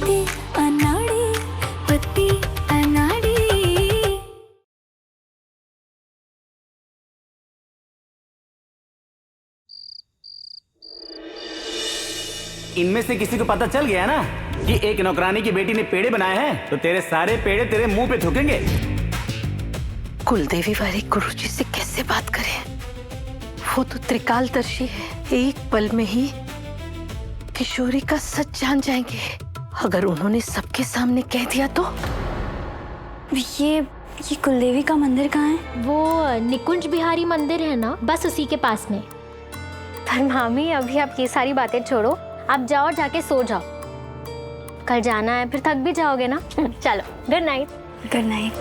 पति अनाड़ी, पति अनाड़ी। इनमें से किसी को पता चल गया ना कि एक नौकरानी की बेटी ने पेड़े बनाए हैं, तो तेरे सारे पेड़े तेरे मुंह पे थूकेंगे। कुलदेवी वाले गुरुजी से कैसे बात करें? वो तो त्रिकालदर्शी है, एक पल में ही किशोरी का सच जान जाएंगे। अगर उन्होंने सबके सामने कह दिया तो? ये कुलदेवी का मंदिर कहाँ है? वो निकुंज बिहारी मंदिर है ना, बस उसी के पास में। पर मामी अभी आप ये सारी बातें छोड़ो, आप जाओ और जाके सो जाओ। कल जाना है, फिर थक भी जाओगे ना। चलो, गुड नाइट। Good night.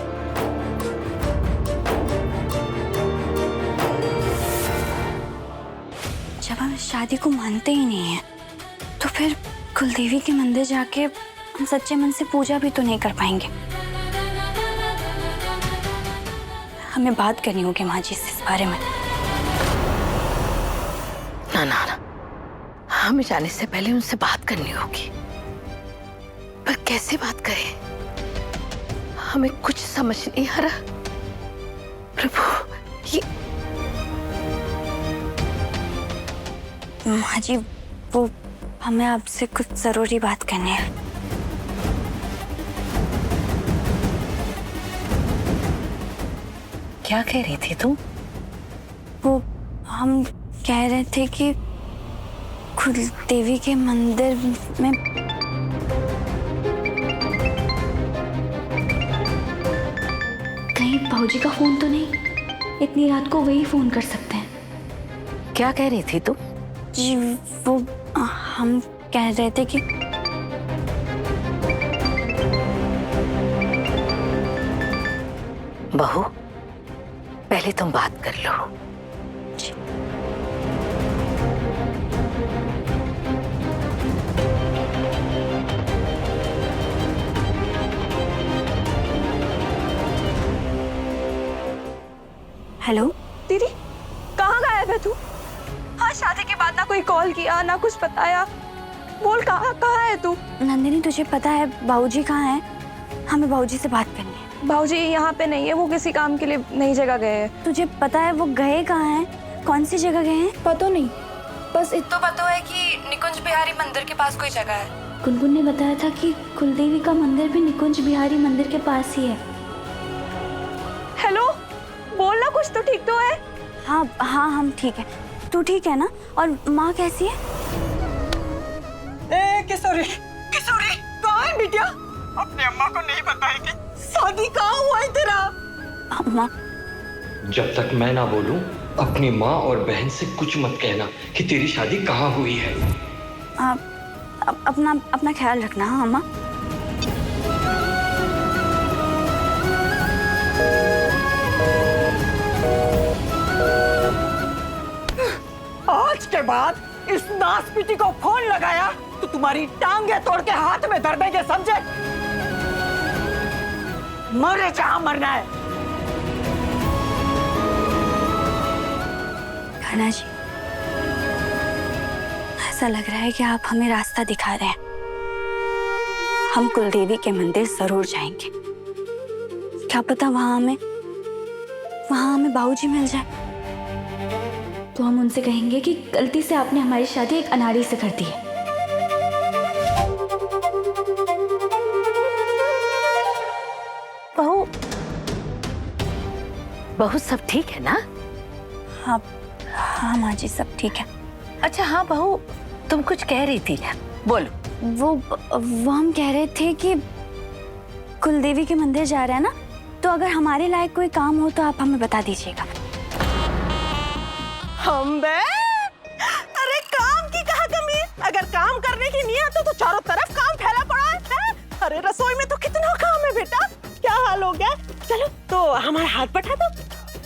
जब हम शादी को मानते ही नहीं है, तो फिर कुलदेवी के मंदिर जाके हम सच्चे मन से पूजा भी तो नहीं कर पाएंगे। हमें बात करनी होगी माँ जी से इस बारे में। ना ना ना, हमें जाने से पहले उनसे बात करनी होगी। पर कैसे बात करें? हमें कुछ समझ नहीं आ रहा। प्रभु, ये माँ जी, वो हमें आपसे कुछ जरूरी बात करनी है। क्या कह रही थी तुम? वो हम कह रहे थे कि कुलदेवी के मंदिर में कहीं भाऊजी का फोन तो नहीं? इतनी रात को वही फोन कर सकते हैं। क्या कह रही थी तुम? जी, वो हम कह रहे थे कि बहू, पहले तुम बात कर लो। जी। हेलो दीदी, कहाँ गायब है तू? हाँ, शादी के बाद ना कोई कॉल किया ना कुछ बताया। बोल, कहाँ कहाँ है तू? नंदिनी, तुझे पता है बाबूजी कहाँ हैं? हमें बाबूजी से बात करनी है। भाऊजी यहाँ पे नहीं है, वो किसी काम के लिए नई जगह गए हैं। तुझे पता है वो गए कहाँ हैं? कौन सी जगह गए हैं? पता नहीं, बस इतना पता है कि निकुंज बिहारी मंदिर के पास कोई जगह है। गुनगुन ने बताया था कि कुलदेवी का मंदिर भी निकुंज बिहारी मंदिर के पास ही है। हेलो, बोलना, कुछ तो ठीक तो है? हाँ हाँ, हम ठीक है। तू ठीक है ना? और माँ कैसी है? ए किशोरी, किशोरी कहाँ है बिटिया? अपनी अम्मा को नहीं बताएगी? शादी कहाँ हुआ है तेरा? अम्मा, जब तक मैं ना बोलूं, अपनी माँ और बहन से कुछ मत कहना कि तेरी शादी कहाँ हुई है। अपना ख्याल रखना। हाँ अम्मा। आज के बाद इस नासपीटी को फोन लगाया तो तुम्हारी टांगे तोड़ के हाथ में धर देंगे, समझे? मरे जहां मरना है। खाना जी, ऐसा लग रहा है कि आप हमें रास्ता दिखा रहे हैं। हम कुलदेवी के मंदिर जरूर जाएंगे। क्या पता वहां हमें बाबूजी मिल जाए। तो हम उनसे कहेंगे कि गलती से आपने हमारी शादी एक अनाड़ी से कर दी है। बहू, बहू सब ठीक है ना? हाँ हाँ माँ जी, सब ठीक है। अच्छा हाँ बहू, तुम कुछ कह रही थी, बोलो। वो हम कह रहे थे कि कुलदेवी के मंदिर जा रहे हैं ना, तो अगर हमारे लायक कोई काम हो तो आप हमें बता दीजिएगा। हम बे, अरे काम की कहाँ कमी है? अगर काम करने की नियत हो तो चारों तरफ काम फैला पड़ा है। अरे रसोई में तो कितना काम है बेटा। क्या हाल हो गया? चलो तो हमारा हाथ बटा दो,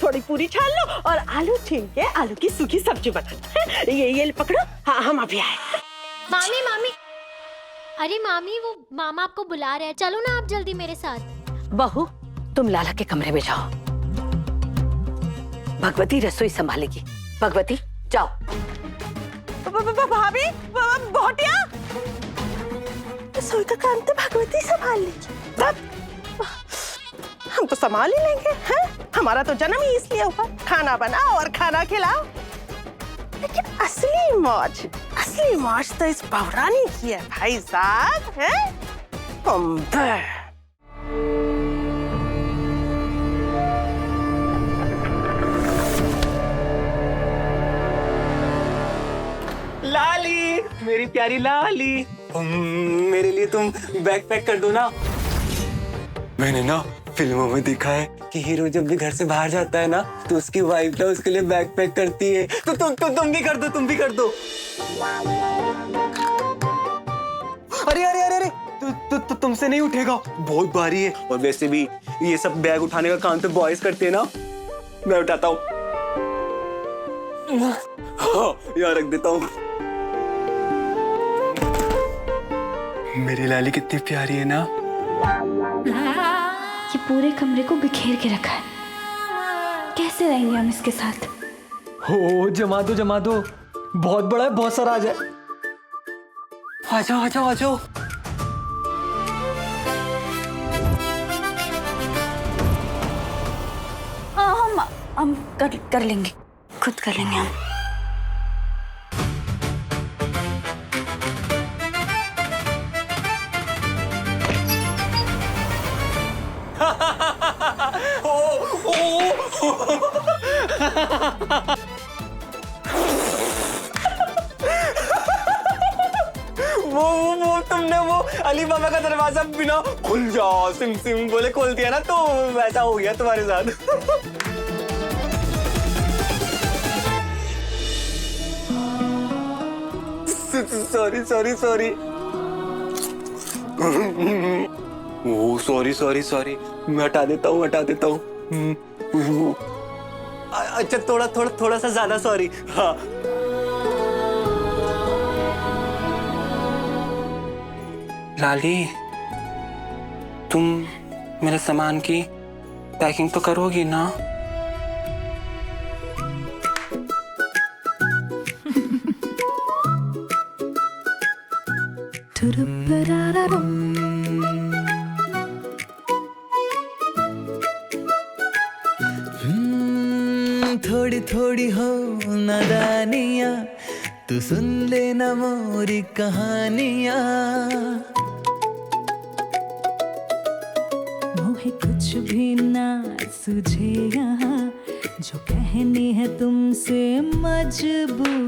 थोड़ी पूरी छान लो और आलू छील के आलू की सूखी सब्जी बना। ये पकड़ो। हाँ, हम अभी आए। मामी मामी, अरे मामी, वो मामा आपको बुला रहे हैं, चलो ना आप जल्दी मेरे साथ। बहू, तुम लाला के कमरे में जाओ, भगवती रसोई संभालेगी। भगवती जाओ। भाभी, बहुटिया, रसोई का काम तो भगवती संभाल लीजिए। तब हम तो संभाल ही लेंगे, हैं? हमारा तो जन्म ही इसलिए हुआ, खाना बनाओ और खाना खिलाओ। लेकिन असली मौज तो इस बहुरानी की है भाई साहब, हैं? लाली, मेरी प्यारी लाली, मेरे लिए तुम बैग पैक कर दो ना। मैंने ना फिल्मों में देखा है कि हीरो जब भी घर से बाहर जाता है ना तो उसकी वाइफ ना उसके लिए बैग पैक करती है। तो तुम भी कर दो, तुम भी कर दो। अरे अरे अरे अरे, तुमसे नहीं उठेगा, बहुत भारी है। और वैसे भी ये सब बैग उठाने का काम तो बॉयज करते हैं ना, मैं उठाता हूँ। यहाँ रख देता हूँ। मेरी लाली कितनी प्यारी है ना। ये पूरे कमरे को बिखेर के रखा है, कैसे रहेंगे हम इसके साथ? हो जमा दो, बहुत बड़ा है, बहुत सारा आ जाए। आ जाओ। हाँ, हम कर लेंगे, खुद कर लेंगे हम। वो तुमने वो अली बाबा का दरवाजा बिना खुल जाओ सिम बोले खोल दिया ना, तो वैसा हो गया तुम्हारे साथ। सॉरी। ओ सॉरी, मैं हटा देता हूँ। अच्छा, थोड़ा सा ज्यादा सॉरी। हाँ, लाली, तुम मेरे सामान की पैकिंग तो करोगी ना? थोड़ी हो नादानियाँ, तू सुन लेना मोरी कहानियाँ। मोहे कुछ भी ना सुझे यहाँ, जो कहनी है तुमसे मजबूरियाँ।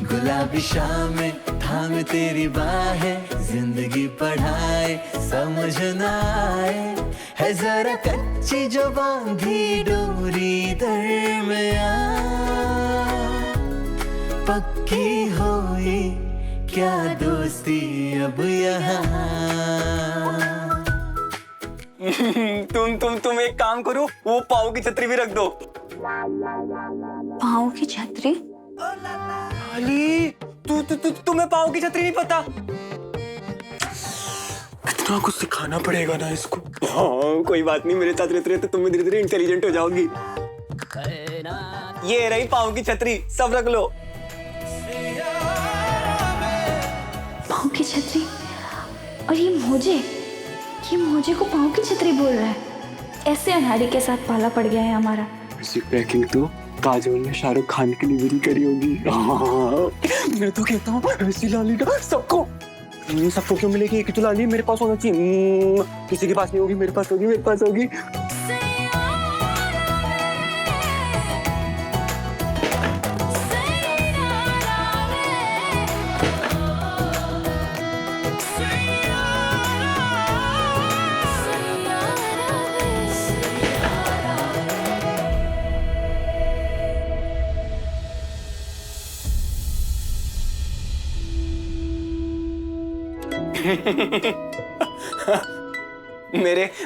गुलाबी शामें थामे तेरी बाहें, जिंदगी पढ़ाए समझ ना आए, है जरा कच्ची जो बांधी डोरी दरमियां। पक्की होई क्या दोस्ती अब यहाँ। तुम एक काम करो, वो पाव की छतरी भी रख दो। पाँव की छतरी? अली, तुम्हें पाव की छतरी नहीं पता? कितना कुछ सिखाना पड़ेगा ना इसको। हाँ, कोई बात नहीं, मेरे साथ रहते रहते तुम धीरे धीरे इंटेलिजेंट हो जाओगी। ये रही पाव की छतरी, सब रख लो। पाँव की छतरी? और ये मोजे को पाँव की छतरी बोल रहा है। ऐसे अनाड़ी के साथ पाला पड़ गया है हमारा। इसी पैकिंग तो काजोल ने शाहरुख खान के लिए भी करी होगी। मैं तो कहता हूँ ऐसी लाली ना सबको क्यों मिलेगी? एक ही तो लाली मेरे पास होना चाहिए। किसी के पास नहीं होगी, मेरे पास होगी।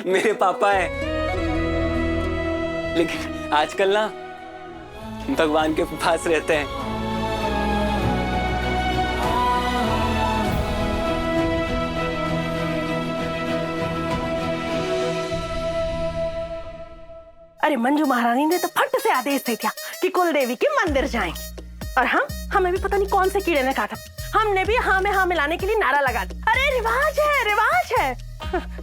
मेरे पापा है, लेकिन आजकल ना भगवान के पास रहते हैं। अरे मंजू महारानी ने तो फट से आदेश दे दिया कि कुल देवी के मंदिर जाएं। और हमें भी पता नहीं कौन से कीड़े ने काटा। हमने भी हाँ में हाँ मिलाने के लिए नारा लगा दिया। अरे रिवाज है, रिवाज है।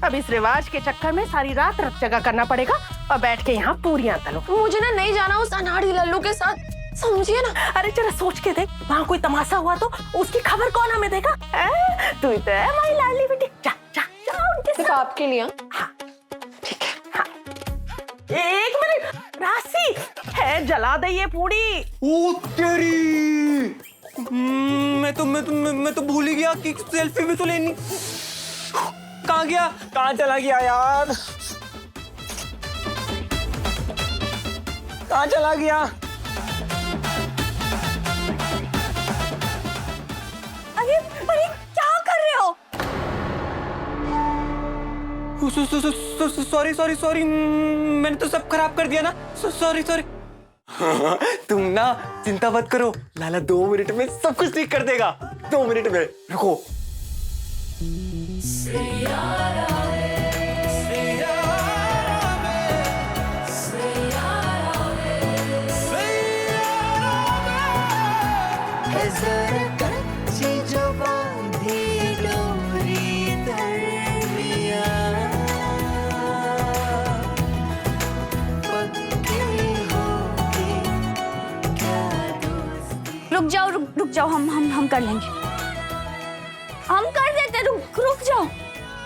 अब इस रिवाज के चक्कर में सारी रात रत जगह करना पड़ेगा और बैठ के यहाँ पूरियां तलो। मुझे ना नहीं जाना उस अनाड़ी लल्लू के साथ, समझिए ना। अरे जरा सोच के देख, वहाँ कोई तमाशा हुआ तो उसकी खबर कौन हमें देगा? तू तो है हमारी लाडली बेटी, जा जा जा उनके सिर्फ साथ। आपके लिए। हाँ ठीक है। हाँ एक मिनट, राशि है जला दे ये पूरी। ओ तेरी, मैं तो भूल ही गया कि सेल्फी भी तो लेनी। कहाँ गया, कहाँ चला गया यार, कहाँ चला गया? अरे क्या कर रहे हो? सॉरी, मैंने तो सब खराब कर दिया ना। सॉरी। तुम ना चिंता मत करो, लाला 2 मिनट में सब कुछ ठीक कर देगा। 2 मिनट में, रुको। रुक जाओ, हम कर लेंगे, हम कर देते। रुक जाओ।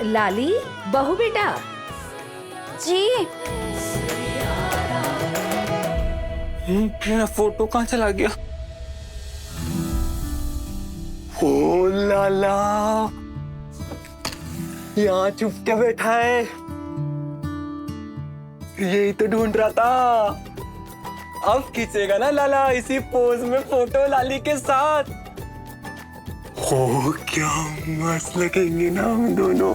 लाली बहू बेटा जी। मेरा फोटो कहाँ चला गया? ओ लाला, यहाँ चुप के बैठा है, यही तो ढूंढ रहा था। अब खींचेगा ना लाला इसी पोज में फोटो लाली के साथ। हो क्या मस्त लगेंगे ना हम दोनों।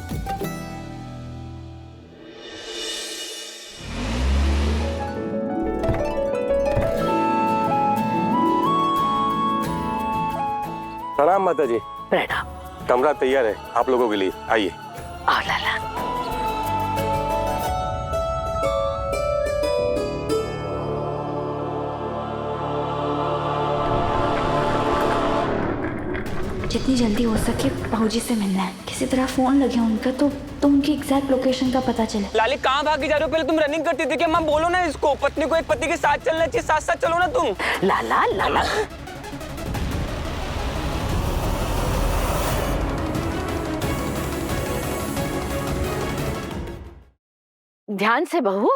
प्रणाम माता जी। प्रणाम। कमरा तैयार है आप लोगों के लिए, आइए। आओ लाला। जितनी जल्दी हो सके बाबूजी से मिलना है। किसी तरह फोन लगे उनका तो उनकी एग्जैक्ट लोकेशन का पता चले। लाली कहाँ भागी जा रहे हो? पहले तुम रनिंग करती थी कि माँ बोलो ना इसको, पत्नी को एक पति के साथ चलना चाहिए, साथ साथ चलो ना तुम। लाला ध्यान से बहू।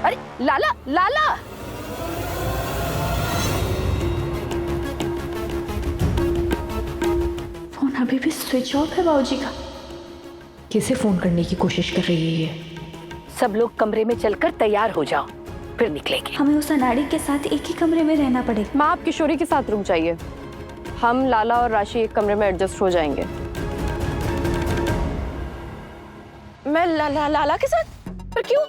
अरे लाला फोन अभी भी स्विच ऑफ है बाबूजी का। किसे फोन करने की कोशिश कर रही है ये? सब लोग कमरे में चलकर तैयार हो जाओ, फिर निकलेंगे। हमें उस अनाड़ी के साथ एक ही कमरे में रहना पड़ेगा। माँ आप किशोरी के साथ रुक जाइए, हम लाला और राशि एक कमरे में एडजस्ट हो जाएंगे। मैं लाला के साथ? पर क्यों?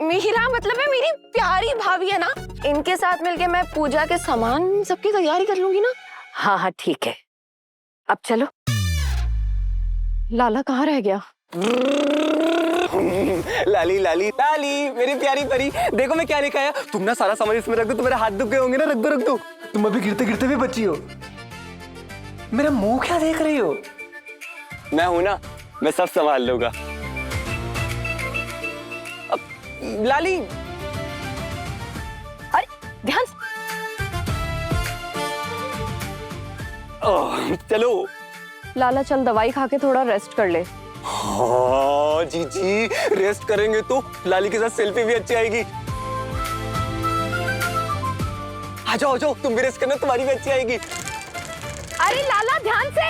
मीरा मतलब है मेरी प्यारी भाभी है ना, इनके साथ मिलके मैं पूजा के सामान सबकी तैयारी कर लूंगी ना। हाँ ठीक है, अब चलो। लाला कहाँ रह गया? लाली मेरी प्यारी परी, देखो मैं क्या लेकर आया। तुम ना सारा सामान इसमें रख दो, तुम्हारे हाथ दुख गए होंगे ना, रख दो। तुम अभी गिरते गिरते भी बची हो। मेरा मुंह क्या देख रही हो? मैं हूं ना, मैं सब संभाल लूंगा। लाली, अरे ध्यान से। चलो। लाला चल दवाई खा के थोड़ा रेस्ट कर ले। हाँ जी, रेस्ट करेंगे तो लाली के साथ सेल्फी भी अच्छी आएगी। आ जाओ तुम भी रेस्ट करना, तुम्हारी भी अच्छी आएगी। अरे लाला ध्यान से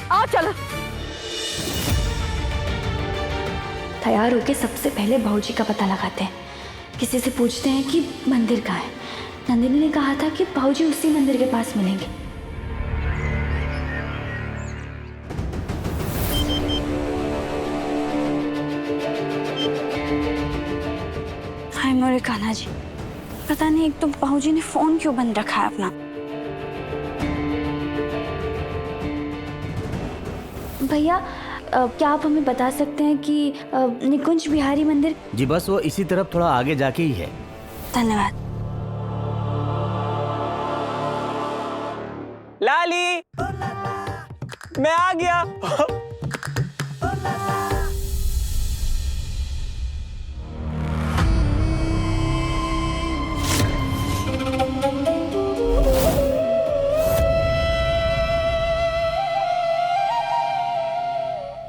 आओ, चलो। तैयार होके सबसे पहले बाबूजी का पता लगाते हैं। किसी से पूछते हैं कि मंदिर कहाँ है। नंदिनी ने कहा था कि बाबूजी उसी मंदिर के पास मिलेंगे। हाय मोरे कान्हा जी, पता नहीं एक तो बाबूजी ने फोन क्यों बंद रखा है अपना। भैया क्या आप हमें बता सकते हैं कि निकुंज बिहारी मंदिर? जी बस वो इसी तरफ थोड़ा आगे जाके ही है। धन्यवाद। लाली, मैं आ गया।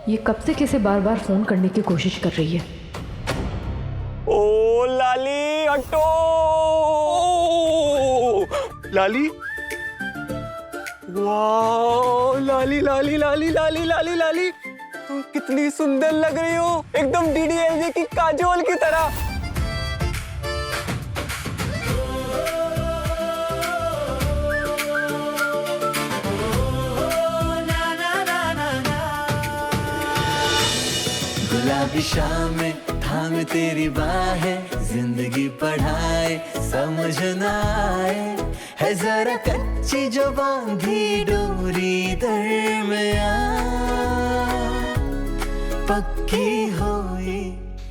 ये कब से किसे बार बार फोन करने की कोशिश कर रही है। ओ लाली हटो। लाली, वाह लाली लाली लाली लाली लाली लाली, तुम कितनी सुंदर लग रही हो, एकदम डीडीएलजे की काजोल की तरह। गुलाबी शामें थाम तेरी बाहें, जिंदगी पढ़ाए समझ न आए, है जरा कच्ची जो बांधी डोरी दरमियां पक्की हुई।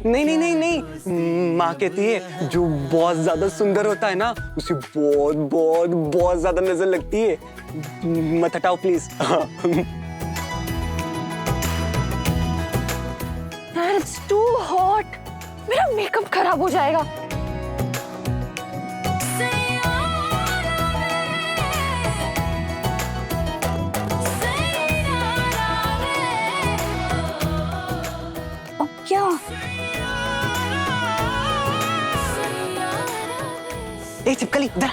नहीं नहीं नहीं नहीं, माँ कहती है जो बहुत ज्यादा सुंदर होता है ना उसे बहुत बहुत बहुत ज्यादा नजर लगती है। मत हटाओ प्लीज। It's too hot. मेरा मेकअप खराब हो जाएगा। अब क्या? ए छिपकली इधर।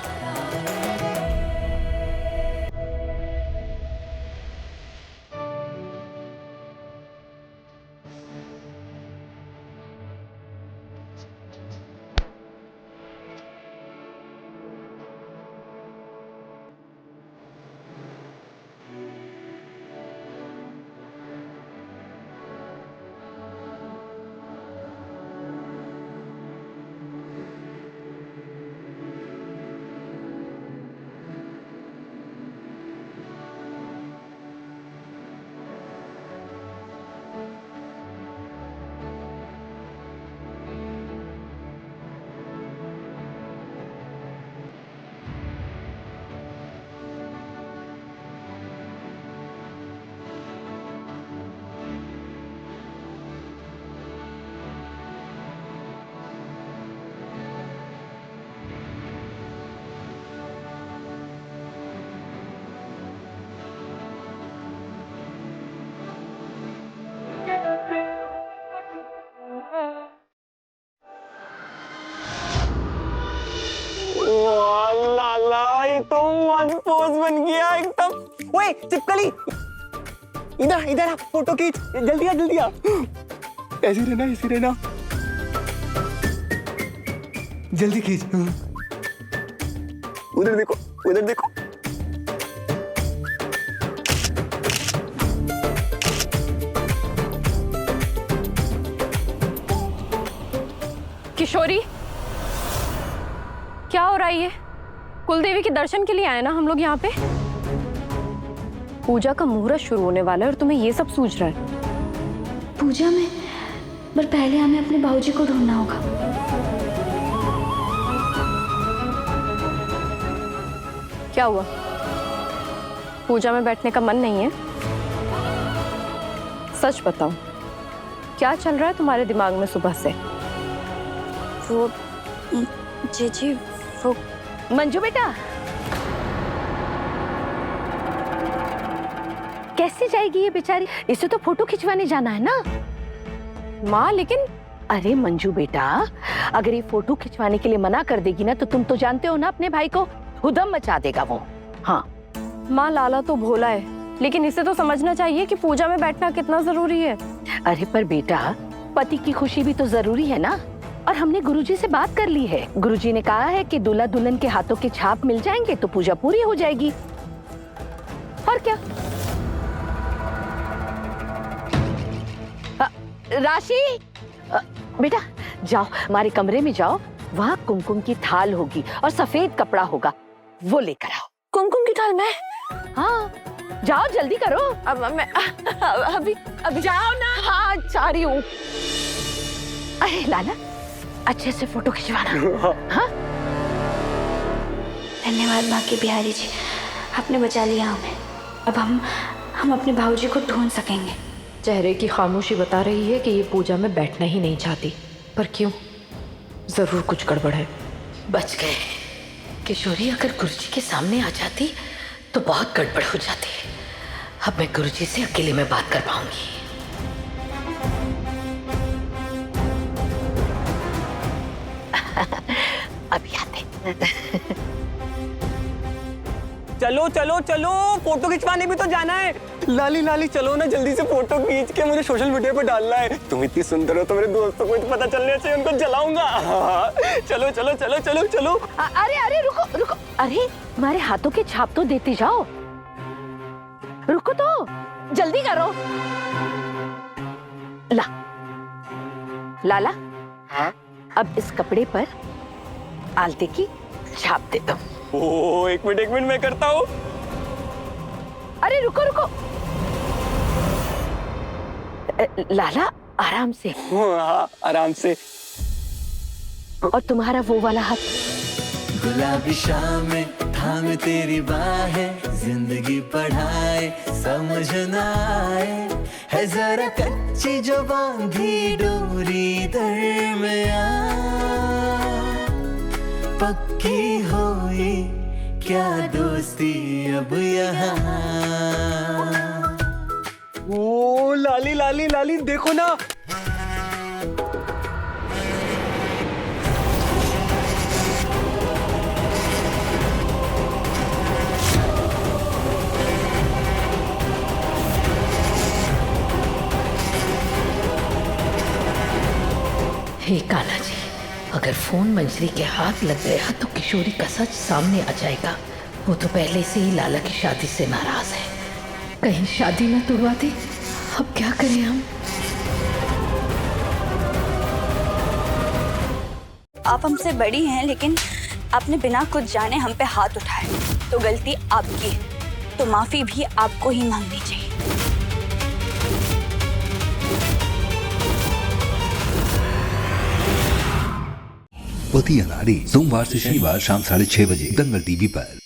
लाला ये तो वन पोज बन गया एकदम। ओए चिपकली, इधर इधर आ, फोटो खींच, जल्दी आ जल्दी आ। ऐसे रहना ऐसे रहना, जल्दी खींच। उधर देखो उधर देखो। किशोरी, क्या हो रहा है ये? कुलदेवी के दर्शन के लिए आए ना हम लोग यहाँ पे। पूजा का मुहूर्त शुरू होने वाला है और तुम्हें ये सब सूझ रहा है। पूजा में? पर पहले हमें अपने बाबूजी को ढूंढना होगा। क्या हुआ? पूजा में बैठने का मन नहीं है? सच बताओ, क्या चल रहा है तुम्हारे दिमाग में सुबह से? वो जी वो मंजू बेटा, कैसे जाएगी ये बेचारी? इसे तो फोटो खिंचवाने जाना है ना। माँ लेकिन अरे मंजू बेटा, अगर ये फोटो खिंचवाने के लिए मना कर देगी ना तो तुम तो जानते हो ना अपने भाई को, हुदम मचा देगा वो। हाँ माँ, लाला तो भोला है, लेकिन इसे तो समझना चाहिए कि पूजा में बैठना कितना जरूरी है। अरे पर बेटा, पति की खुशी भी तो जरूरी है ना। और हमने गुरुजी से बात कर ली है। गुरुजी ने कहा है कि दूल्हा दुल्हन के हाथों के छाप मिल जाएंगे तो पूजा पूरी हो जाएगी। और क्या? राशि, बेटा जाओ हमारे कमरे में जाओ, वहाँ कुमकुम की थाल होगी और सफेद कपड़ा होगा, वो लेकर आओ। कुमकुम की थाल में? हाँ जाओ जल्दी करो। अब मैं अभी जाओ ना। हाँ जा रही हूँ। अरे लाला, अच्छे से फोटो खिंचवाना। हाँ धन्यवाद बाकी बिहारी जी, आपने बचा लिया हमें। अब हम अपने भाऊजी को ढूंढ सकेंगे। चेहरे की खामोशी बता रही है कि ये पूजा में बैठना ही नहीं चाहती, पर क्यों? जरूर कुछ गड़बड़ है। बच गए। किशोरी अगर गुरुजी के सामने आ जाती तो बहुत गड़बड़ हो जाती। अब मैं गुरुजी से अकेले में बात कर पाऊंगी। अभी आते। चलो चलो चलो, फोटो खिंचवाने भी तो जाना है। लाली लाली चलो ना, जल्दी से फोटो खींच के मुझे सोशल मीडिया पे डालना है। तुम इतनी सुंदर हो तो मेरे दोस्तों को पता चलने चाहिए, उनको जलाऊंगा। चलो चलो चलो चलो चलो। अरे अरे रुको रुको, अरे हमारे हाथों के छाप तो देती जाओ। रुको तो, जल्दी करो। लाला, अब इस कपड़े पर आलते की छाप दे दो। ओ, एक मिनट मैं करता हूँ। अरे रुको रुको, लाला आराम से। हाँ, आराम से। और तुम्हारा वो वाला हाथ। गुलाबी शामें थाम तेरी बाहें, जिंदगी पढ़ाए समझ न आए, है जरा कच्ची जो बांधी डोरी दरमियां, पक्की हुई क्या दोस्ती अब यहाँ। ओ लाली लाली लाली देखो ना। हे कान्हा जी, अगर फोन मंजरी के हाथ लग गया तो किशोरी का सच सामने आ जाएगा। वो तो पहले से ही लाला की शादी से नाराज है, कहीं शादी ना तोड़वा दे। अब क्या करें हम? आप हमसे बड़ी हैं, लेकिन आपने बिना कुछ जाने हम पे हाथ उठाए, तो गलती आपकी है, तो माफी भी आपको ही मांगनी चाहिए। पति अनाड़ी, सोमवार से शनिवार शाम 6:30 बजे दंगल टीवी पर।